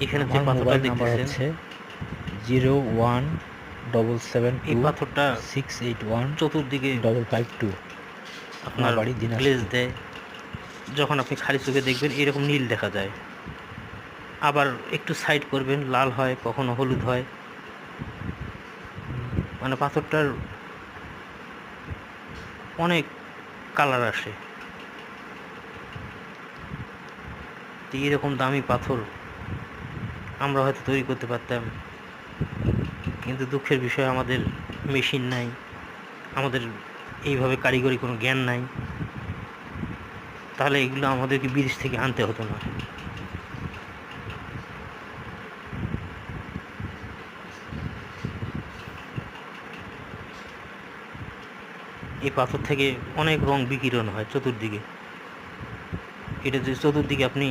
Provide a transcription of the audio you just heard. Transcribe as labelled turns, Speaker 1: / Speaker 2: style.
Speaker 1: এখানে যে
Speaker 2: আমার
Speaker 1: পাথরটা
Speaker 2: মোবাইল নাম্বার
Speaker 1: দেখতেছেন,
Speaker 2: হচ্ছে 017726815552।
Speaker 1: এই পাথরটা চতুর্দিকে
Speaker 2: আমার
Speaker 1: আপনার
Speaker 2: বাড়ি
Speaker 1: গ্লেজ
Speaker 2: দিনাজপুর।
Speaker 1: দেয়। যখন আপনি খালি চোখে দেখবেন এরকম নীল দেখা যায়, আবার একটু সাইড করবেন লাল হয়, কখনো হলুদ হয়। মানে পাথরটার অনেক কালার আসে। তো এরকম দামি পাথর আমরা হয়তো তৈরি করতে পারতাম, কিন্তু দুঃখের বিষয় আমাদের মেশিন নাই, আমাদের এইভাবে কারিগরি কোনো জ্ঞান নাই। তাহলে এগুলো আমাদেরকে বিদেশ থেকে আনতে হতো না। এই পাথর থেকে অনেক রং বিকিরণ হয় চতুর্দিকে। এটা যে চতুর্দিকে আপনি